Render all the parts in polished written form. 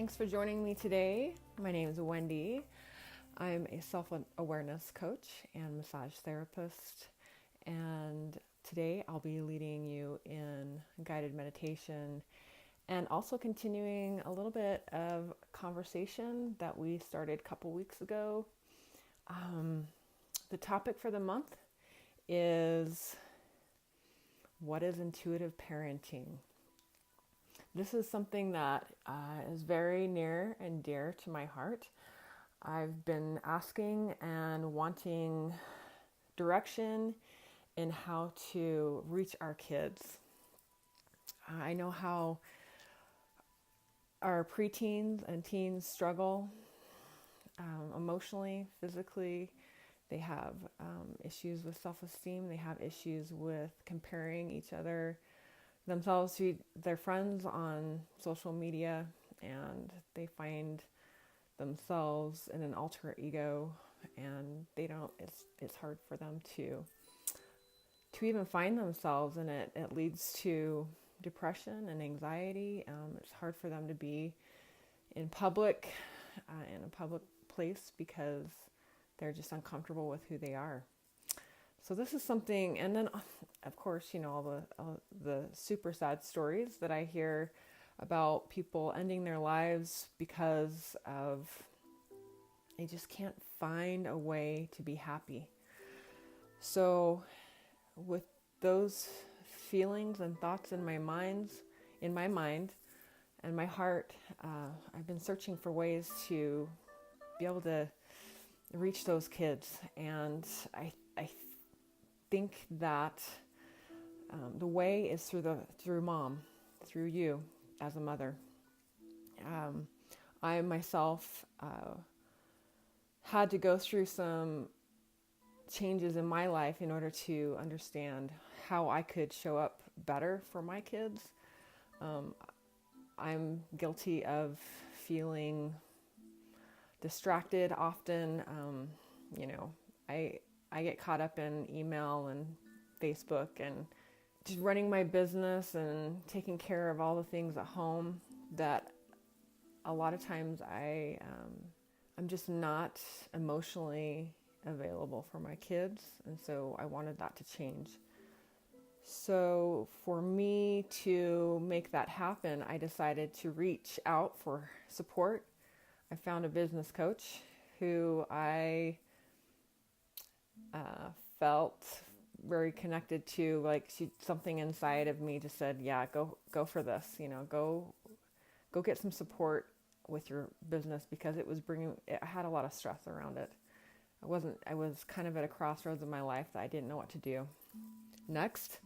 Thanks for joining me today. My name is Wendy. I'm a self-awareness coach and massage therapist, and today I'll be leading you in guided meditation and also continuing a little bit of conversation that we started a couple weeks ago. The topic for the month is what is intuitive parenting? This is something that is very near and dear to my heart. I've been asking and wanting direction in how to reach our kids. I know how our preteens and teens struggle emotionally, physically. They have issues with self-esteem. They have issues with comparing themselves to their friends on social media, and they find themselves in an alter ego, and it's hard for them to even find themselves, and it leads to depression and anxiety. It's hard for them to be in a public place because they're just uncomfortable with who they are. So this is something, and then of course, all the super sad stories that I hear about people ending their lives because they just can't find a way to be happy. So with those feelings and thoughts in my mind and my heart, I've been searching for ways to be able to reach those kids, and I think that the way is through mom, through you as a mother. I myself had to go through some changes in my life in order to understand how I could show up better for my kids. I'm guilty of feeling distracted often. I get caught up in email and Facebook and just running my business and taking care of all the things at home that a lot of times I'm just not emotionally available for my kids, and so I wanted that to change. So for me to make that happen, I decided to reach out for support. I found a business coach who I felt very connected to. Like, something inside of me just said, yeah, go for this, go get some support with your business, because I had a lot of stress around it. I was kind of at a crossroads in my life that I didn't know what to do next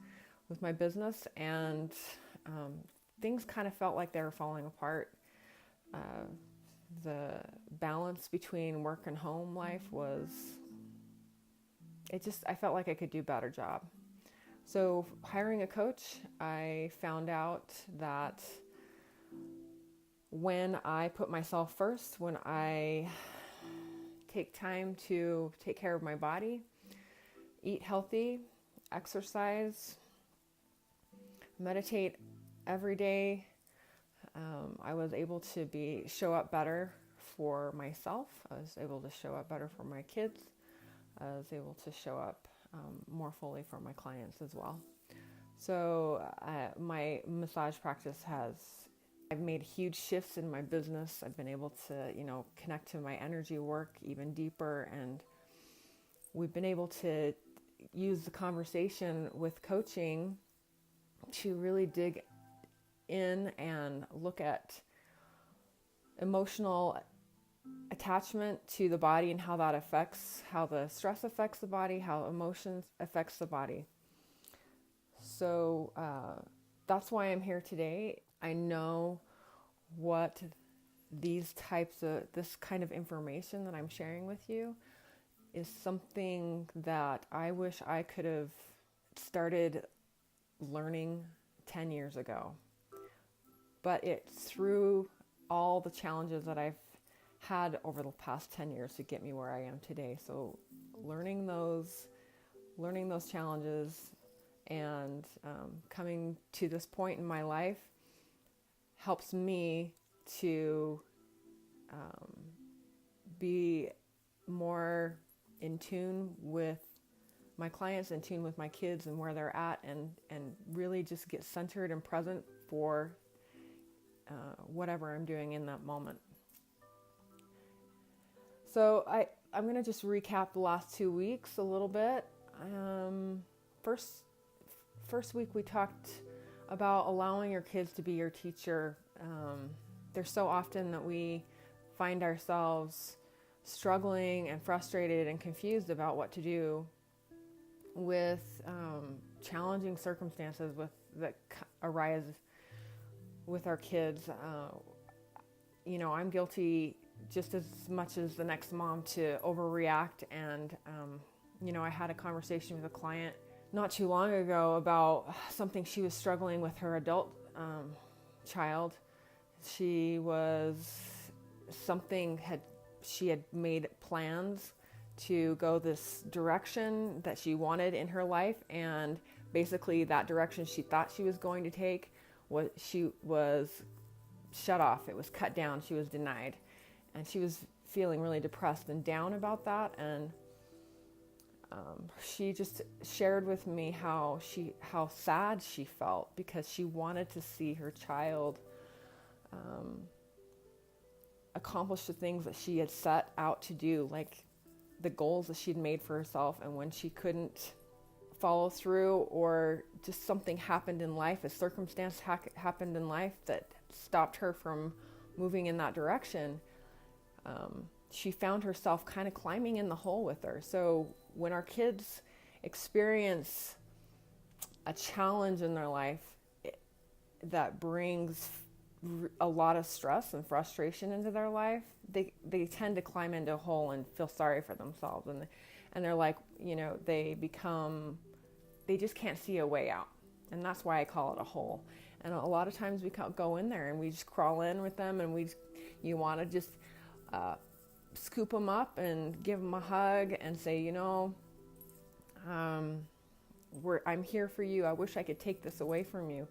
with my business, and things kind of felt like they were falling apart. The balance between work and home life I felt like I could do a better job. So hiring a coach, I found out that when I put myself first, when I take time to take care of my body, eat healthy, exercise, meditate every day, I was able to show up better for myself. I was able to show up better for my kids. I was able to show up more fully for my clients as well. So my massage practice I've made huge shifts in my business. I've been able to, connect to my energy work even deeper, and we've been able to use the conversation with coaching to really dig in and look at emotional attachment to the body and how the stress affects the body, how emotions affects the body. So that's why I'm here today. I know what this kind of information that I'm sharing with you is something that I wish I could have started learning 10 years ago. But it's through all the challenges that I've had over the past 10 years to get me where I am today. So learning those challenges and coming to this point in my life helps me to be more in tune with my clients, in tune with my kids and where they're at, and really just get centered and present for whatever I'm doing in that moment. So I'm going to just recap the last 2 weeks a little bit. First week we talked about allowing your kids to be your teacher. There's so often that we find ourselves struggling and frustrated and confused about what to do with challenging circumstances that arise with our kids. I'm guilty just as much as the next mom to overreact. And, I had a conversation with a client not too long ago about something she was struggling with her adult child. She had made plans to go this direction that she wanted in her life, and basically that direction she thought she was going to take was shut off. It was cut down. She was denied, and she was feeling really depressed and down about that. And she just shared with me how sad she felt because she wanted to see her child accomplish the things that she had set out to do, like the goals that she'd made for herself. And when she couldn't follow through, or just something happened in life, a circumstance happened in life that stopped her from moving in that direction, she found herself kind of climbing in the hole with her. So when our kids experience a challenge in their life that brings a lot of stress and frustration into their life, they tend to climb into a hole and feel sorry for themselves. And they're like, they just can't see a way out. And that's why I call it a hole. And a lot of times we go in there and we just crawl in with them, and you want to just scoop them up and give them a hug and say, I'm here for you. I wish I could take this away from you.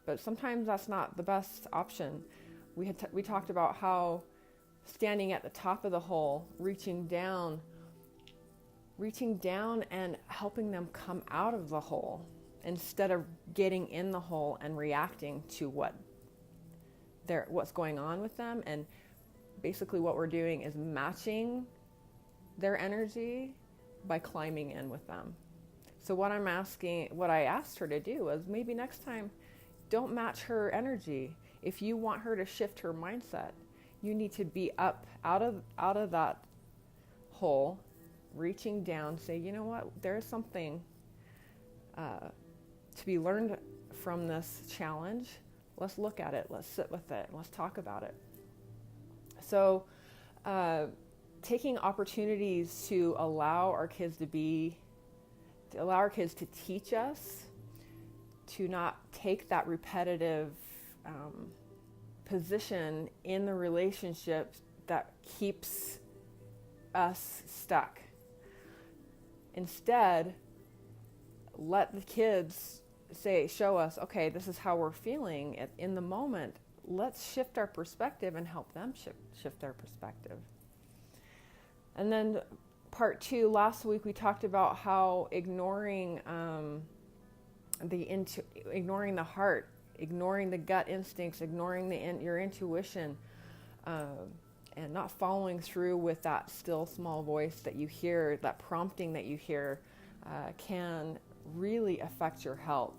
But sometimes that's not the best option. We talked about how standing at the top of the hole, reaching down and helping them come out of the hole instead of getting in the hole and reacting to what's going on with them. And basically what we're doing is matching their energy by climbing in with them. So what I asked her to do was, maybe next time, don't match her energy. If you want her to shift her mindset, you need to be up out of that hole, reaching down, say, you know what, there's something to be learned from this challenge. Let's look at it. Let's sit with it. Let's talk about it. So taking opportunities to allow our kids to teach us, to not take that repetitive position in the relationship that keeps us stuck. Instead, let the kids show us, okay, this is how we're feeling in the moment. Let's shift our perspective and help them shift their perspective. And then part 2, last week we talked about how ignoring the heart, ignoring the gut instincts, ignoring your intuition, and not following through with that still small voice that you hear, that prompting that you hear, can really affect your health.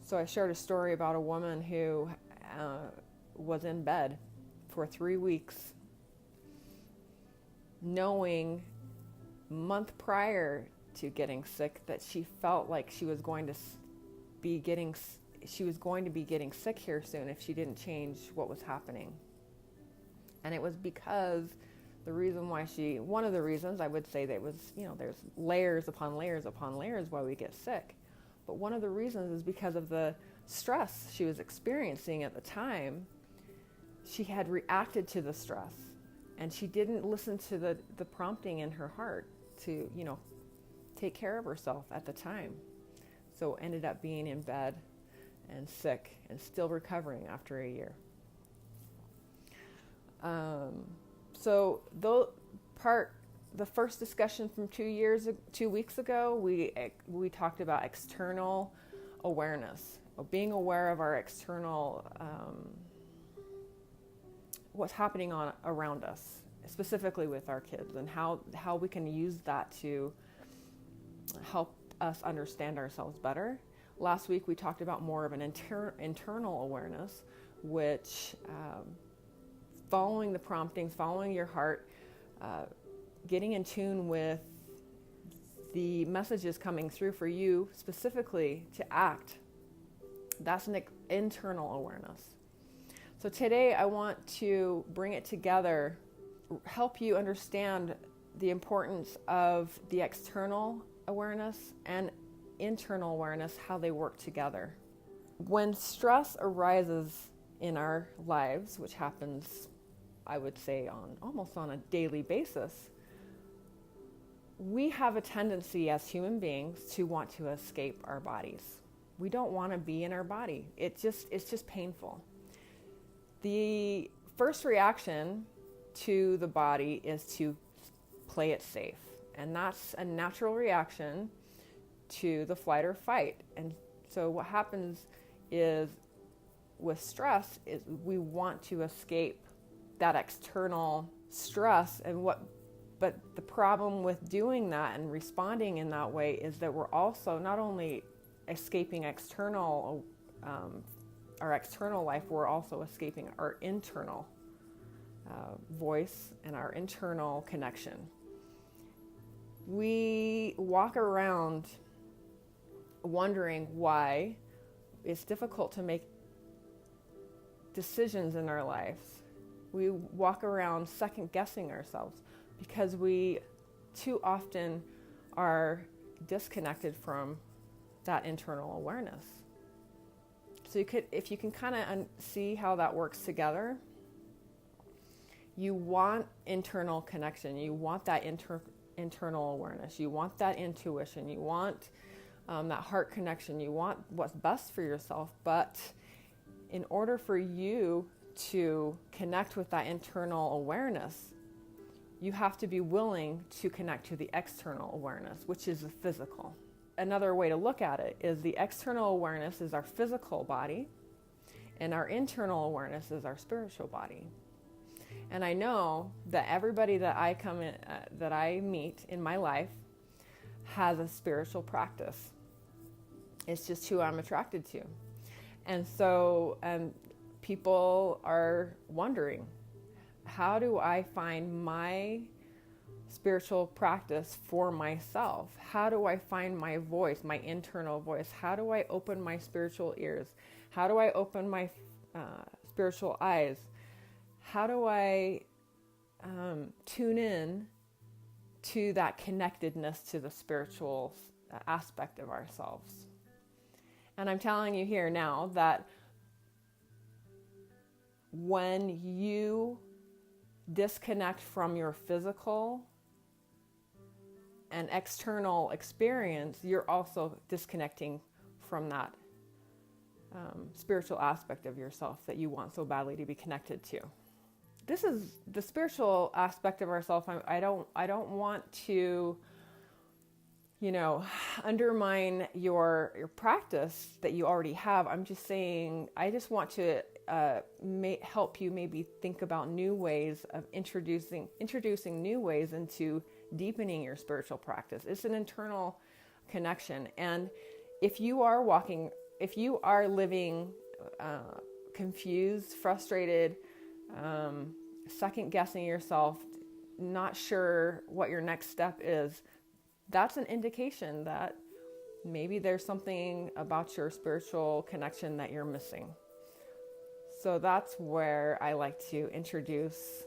So I shared a story about a woman who was in bed for 3 weeks, knowing month prior to getting sick that she felt like she was going to be getting sick here soon if she didn't change what was happening. And it was because one of the reasons I would say that was, there's layers upon layers upon layers why we get sick. But one of the reasons is because of the stress she was experiencing at the time. She had reacted to the stress, and she didn't listen to the prompting in her heart to, take care of herself at the time. So ended up being in bed and sick and still recovering after a year. So the first discussion from 2 weeks ago, we talked about external awareness, being aware of our external, what's happening around us, specifically with our kids, and how we can use that to help us understand ourselves better. Last week we talked about more of an internal awareness, which following the promptings, following your heart, getting in tune with the messages coming through for you specifically to act. That's an internal awareness. So today I want to bring it together, help you understand the importance of the external awareness and internal awareness, how they work together. When stress arises in our lives, which happens, I would say, almost on a daily basis, we have a tendency as human beings to want to escape our bodies. We don't want to be in our body. It's just painful. The first reaction to the body is to play it safe. And that's a natural reaction to the flight or fight. And so what happens is with stress is we want to escape that external stress. But the problem with doing that and responding in that way is that we're also not only escaping our external life, we're also escaping our internal voice and our internal connection. We walk around wondering why it's difficult to make decisions in our lives. We walk around second guessing ourselves because we too often are disconnected from that internal awareness. So if you can kind of see how that works together, you want internal connection, you want that internal awareness, you want that intuition, you want that heart connection, you want what's best for yourself. But in order for you to connect with that internal awareness, you have to be willing to connect to the external awareness, which is the physical. Another way to look at it is the external awareness is our physical body, and our internal awareness is our spiritual body. And I know that everybody that I meet in my life has a spiritual practice. It's just who I'm attracted to. And so people are wondering, how do I find my spiritual practice for myself? How do I find my voice, my internal voice? How do I open my spiritual ears? How do I open my spiritual eyes? How do I tune in to that connectedness to the spiritual aspect of ourselves? And I'm telling you here now that when you disconnect from your physical and external experience, you're also disconnecting from that spiritual aspect of yourself that you want so badly to be connected to. This is the spiritual aspect of ourself. I don't want to, undermine your practice that you already have. I'm just saying, I just want to help you maybe think about new ways of introducing new ways into deepening your spiritual practice. It's an internal connection. And if you are living confused, frustrated, second guessing yourself, not sure what your next step is, that's an indication that maybe there's something about your spiritual connection that you're missing. So that's where I like to introduce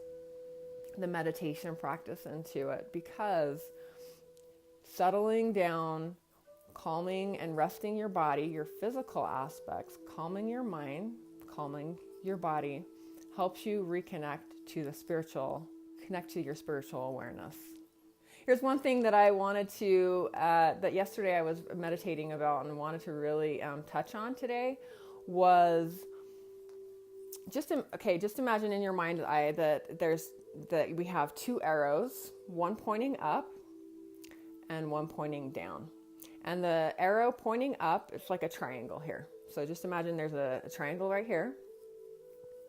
the meditation practice into it, because settling down, calming and resting your body, your physical aspects, calming your mind, calming your body, helps you reconnect to the spiritual, connect to your spiritual awareness. Here's one thing that I wanted to, that yesterday I was meditating about and wanted to really touch on today, was just imagine in your mind's eye that we have two arrows, one pointing up and one pointing down. And the arrow pointing up, it's like a triangle here. So just imagine there's a triangle right here.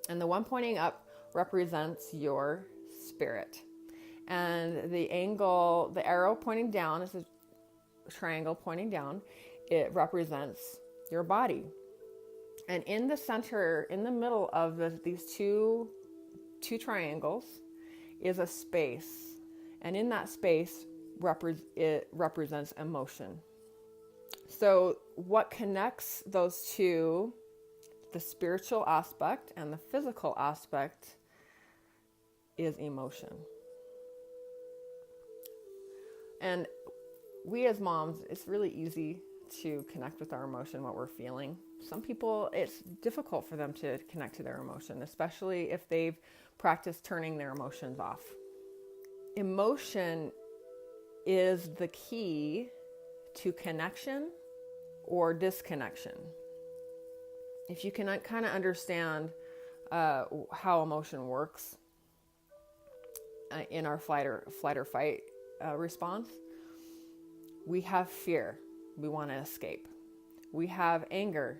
And the one pointing up represents your spirit. And the arrow pointing down is a triangle pointing down. It represents your body. And in the center, in the middle of these two triangles is a space. And in that space, it represents emotion. So what connects those two, the spiritual aspect and the physical aspect, is emotion. And we as moms, it's really easy to connect with our emotion, what we're feeling. Some people, it's difficult for them to connect to their emotion, especially if they've practiced turning their emotions off. Emotion is the key to connection or disconnection. If you can kind of understand how emotion works in our flight or fight response, we have fear. We want to escape. We have anger.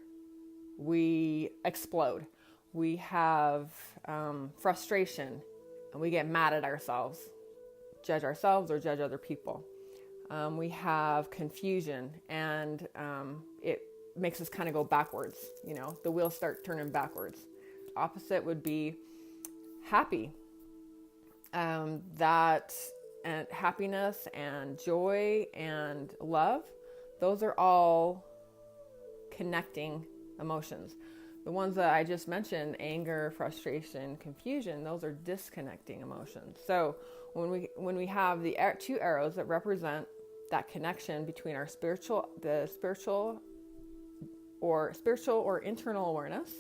We explode. We have frustration, and we get mad at ourselves, judge ourselves or judge other people. We have confusion, and it makes us kind of go backwards. The wheels start turning backwards. Opposite would be happy. That and happiness and joy and love, those are all connecting emotions. The ones that I just mentioned, anger, frustration, confusion, those are disconnecting emotions. So when we have the two arrows that represent that connection between our spiritual or internal awareness,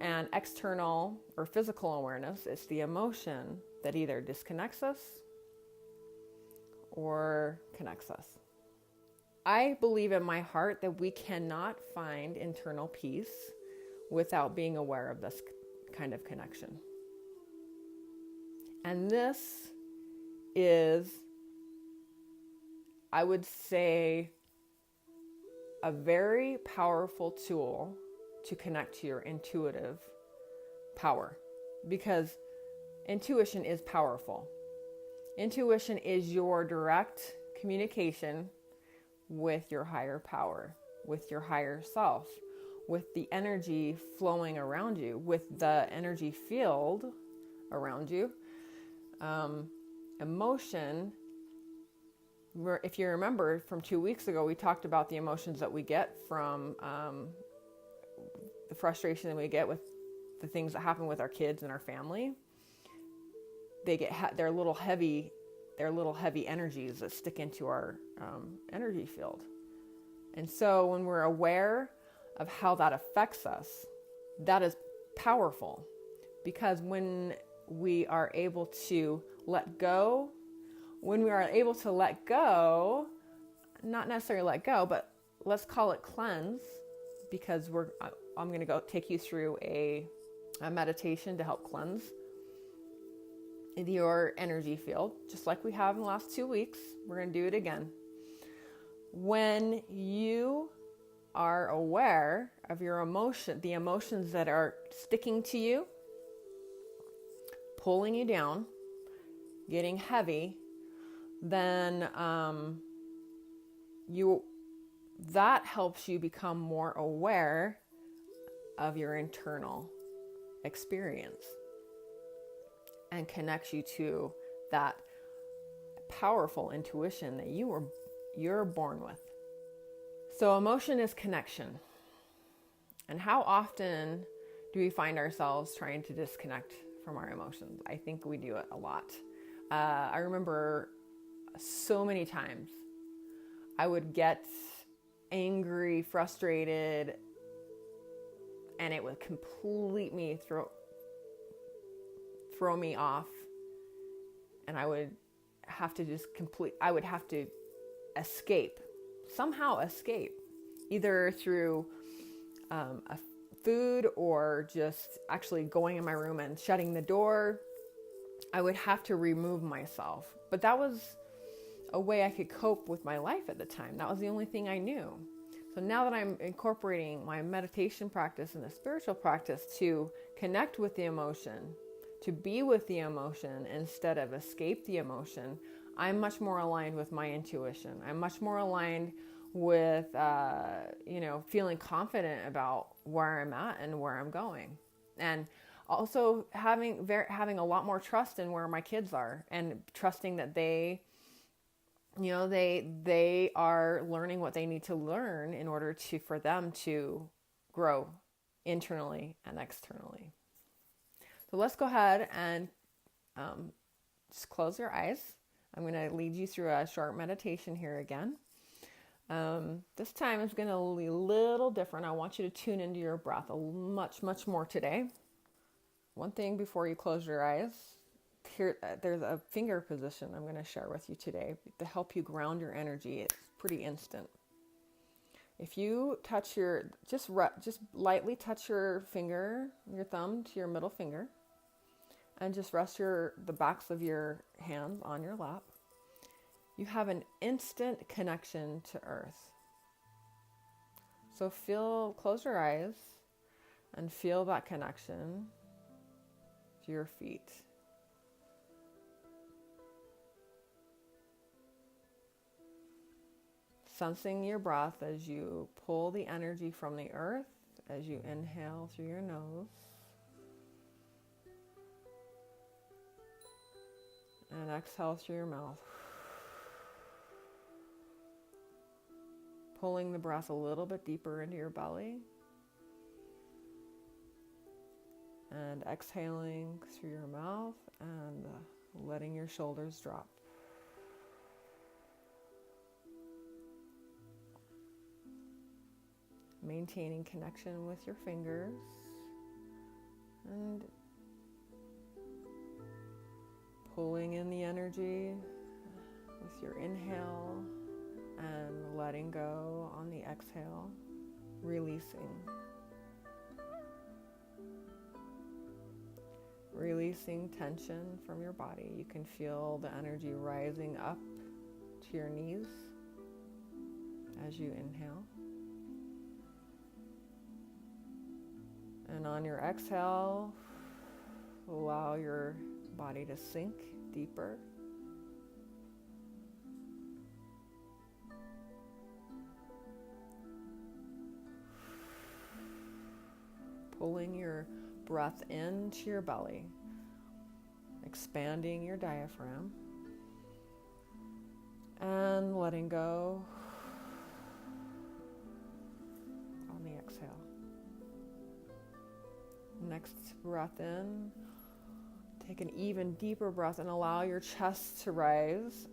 and external or physical awareness, it's the emotion that either disconnects us or connects us. I believe in my heart that we cannot find internal peace without being aware of this kind of connection. And this is, I would say, a very powerful tool to connect to your intuitive power, because intuition is powerful. Intuition is your direct communication with your higher power, with your higher self, with the energy flowing around you, with the energy field around you. Emotion, if you remember from 2 weeks ago, we talked about the emotions that we get from the frustration that we get with the things that happen with our kids and our family. They get they're little heavy energies that stick into our energy field. And so when we're aware of how that affects us, that is powerful, because when we are able to let go, not necessarily let go, but let's call it cleanse, because I'm going to go take you through a meditation to help cleanse your energy field, just like we have in the last 2 weeks. We're going to do it again. When you are aware of your emotion, the emotions that are sticking to you, pulling you down, getting heavy, then that helps you become more aware of your internal experience and connects you to that powerful intuition that you're born with. So emotion is connection. And how often do we find ourselves trying to disconnect from our emotions? I think we do it a lot. I remember so many times I would get angry, frustrated, and it would completely throw me off, and I would have to somehow escape, either through a food or just actually going in my room and shutting the door, I would have to remove myself. But that was a way I could cope with my life at the time. That was the only thing I knew. So now that I'm incorporating my meditation practice and the spiritual practice to connect with the emotion, to be with the emotion instead of escape the emotion, I'm much more aligned with my intuition. I'm much more aligned with, feeling confident about where I'm at and where I'm going. And also having a lot more trust in where my kids are, and trusting that they are learning what they need to learn in order for them to grow internally and externally. So let's go ahead and just close your eyes. I'm going to lead you through a short meditation here again. This time is going to be a little different. I want you to tune into your breath much, much more today. One thing before you close your eyes, here there's a finger position I'm going to share with you today to help you ground your energy. It's pretty instant. If you touch just lightly touch your finger, your thumb to your middle finger, and just rest the backs of your hands on your lap, you have an instant connection to earth. So close your eyes and feel that connection to your feet. Sensing your breath as you pull the energy from the earth, as you inhale through your nose and exhale through your mouth. Pulling the breath a little bit deeper into your belly and exhaling through your mouth and letting your shoulders drop. Maintaining connection with your fingers and pulling in the energy with your inhale and letting go on the exhale, releasing. Releasing tension from your body. You can feel the energy rising up to your knees as you inhale. And on your exhale, allow your body to sink deeper. Pulling your breath into your belly, expanding your diaphragm, and letting go on the exhale. Next breath in, take an even deeper breath and allow your chest to rise,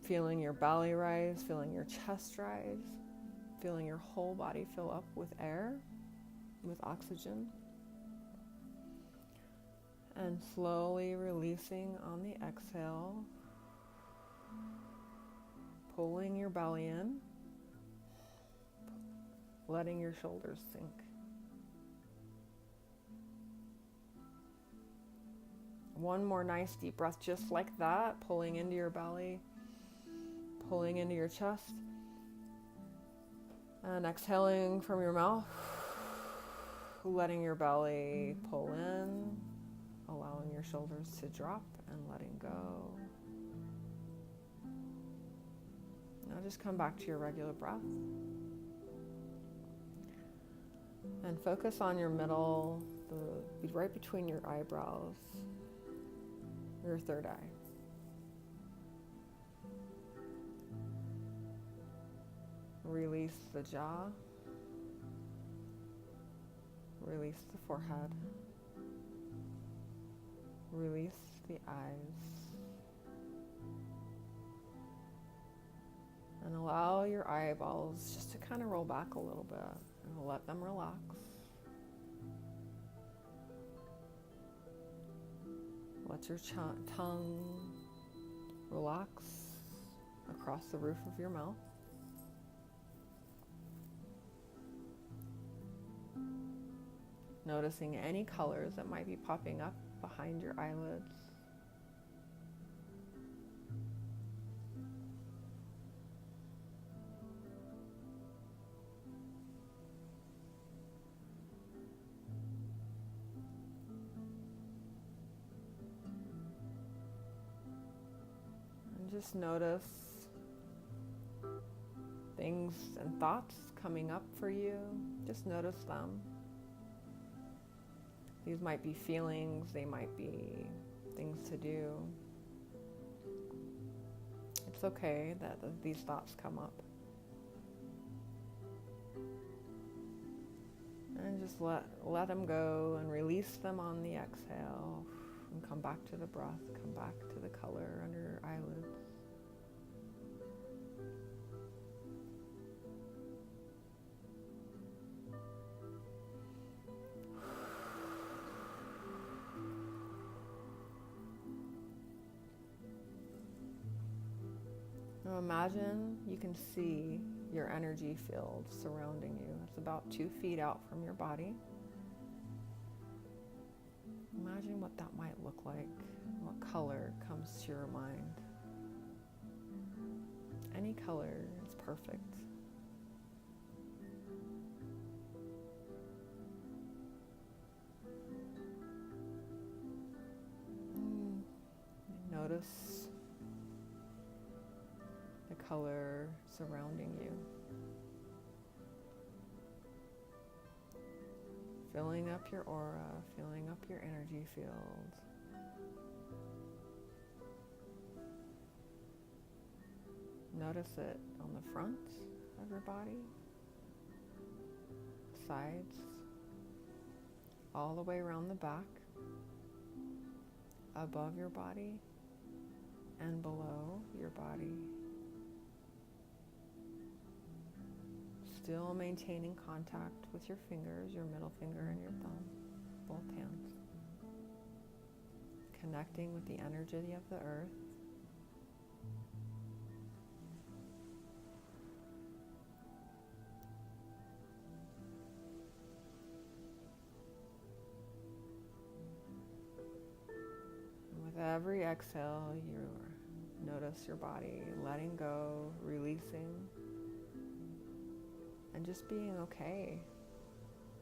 feeling your belly rise, feeling your chest rise, feeling your whole body fill up with air, with oxygen. And slowly releasing on the exhale, pulling your belly in, letting your shoulders sink. One more nice deep breath just like that, pulling into your belly, pulling into your chest, and exhaling from your mouth, letting your belly pull in, allowing your shoulders to drop and letting go. Now just come back to your regular breath and focus on your middle, right between your eyebrows, your third eye. Release the jaw. Release the forehead. Release the eyes. And allow your eyeballs just to kind of roll back a little bit and let them relax. Let your tongue relax across the roof of your mouth. noticing any colors that might be popping up behind your eyelids. And just notice things and thoughts coming up for you. Just notice them. These might be feelings, they might be things to do. It's okay that these thoughts come up. And just let them go and release them on the exhale. And come back to the breath, come back to the color under your eyelids. Now imagine you can see your energy field surrounding you. It's about 2 feet out from your body. Imagine what that might look like. What color comes to your mind? Any color is perfect. Notice the color surrounding you. Filling up your aura, filling up your energy field. Notice it on the front of your body, sides, all the way around the back, above your body, and below your body. Still maintaining contact with your fingers, your middle finger and your thumb, both hands. Connecting with the energy of the earth. And with every exhale, you notice your body letting go, releasing, and just being okay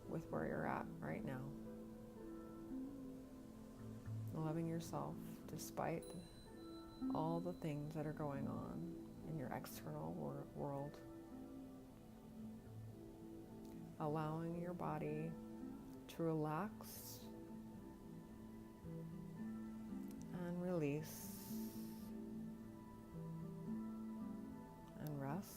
with where you're at right now. Loving yourself despite all the things that are going on in your external world. Allowing your body to relax and release and rest.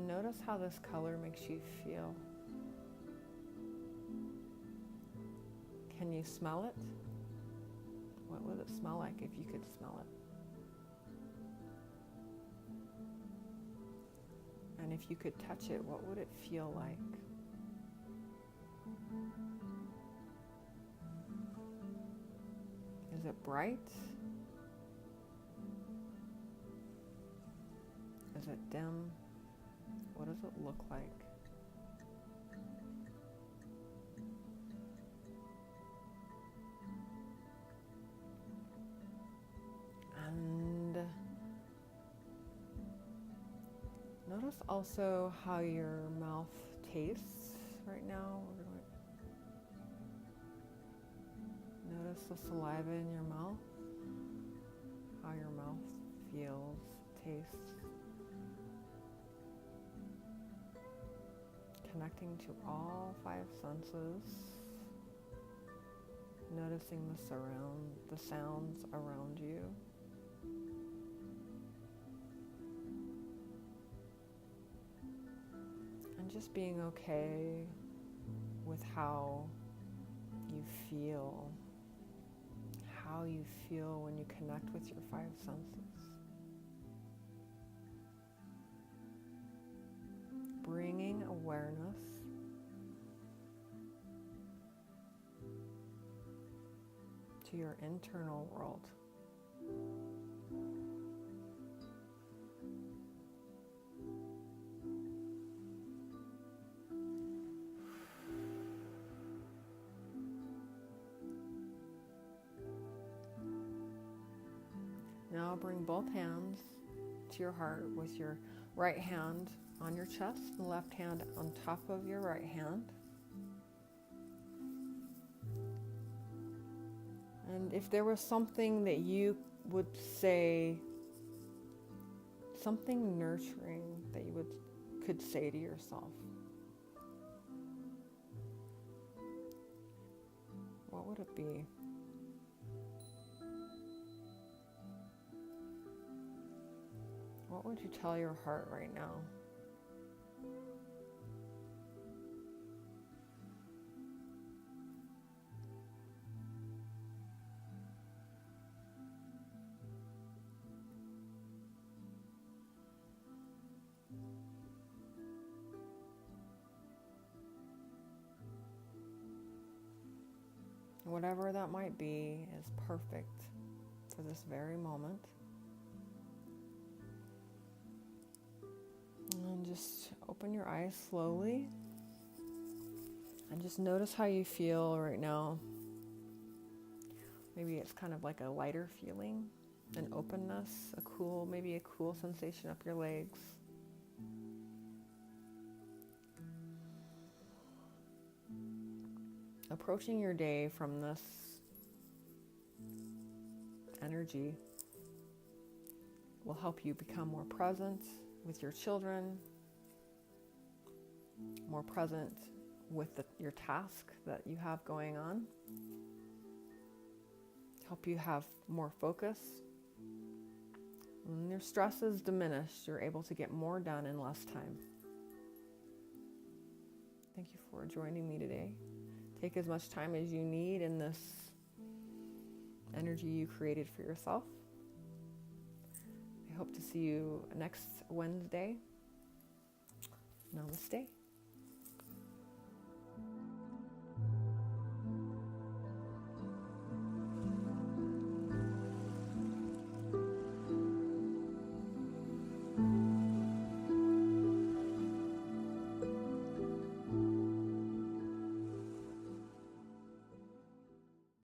Notice how this color makes you feel. Can you smell it? What would it smell like if you could smell it? And if you could touch it, what would it feel like? Is it bright? Is it dim? What does it look like? And notice also how your mouth tastes right now. Notice the saliva in your mouth, how your mouth feels, tastes. Connecting to all 5 senses, noticing the sounds around you. And just being okay with how you feel when you connect with your 5 senses. Bringing awareness to your internal world. Now bring both hands to your heart with your right hand on your chest and left hand on top of your right hand. And if there was something that you would say, something nurturing that you could say to yourself, what would it be? What would you tell your heart right now? Whatever that might be is perfect for this very moment. And just open your eyes slowly and just notice how you feel right now. Maybe it's kind of like a lighter feeling, an openness, maybe a cool sensation up your legs. Approaching your day from this energy will help you become more present with your children, more present with your task that you have going on, help you have more focus. When your stress is diminished, you're able to get more done in less time. Thank you for joining me today. Take as much time as you need in this energy you created for yourself. I hope to see you next Wednesday. Namaste.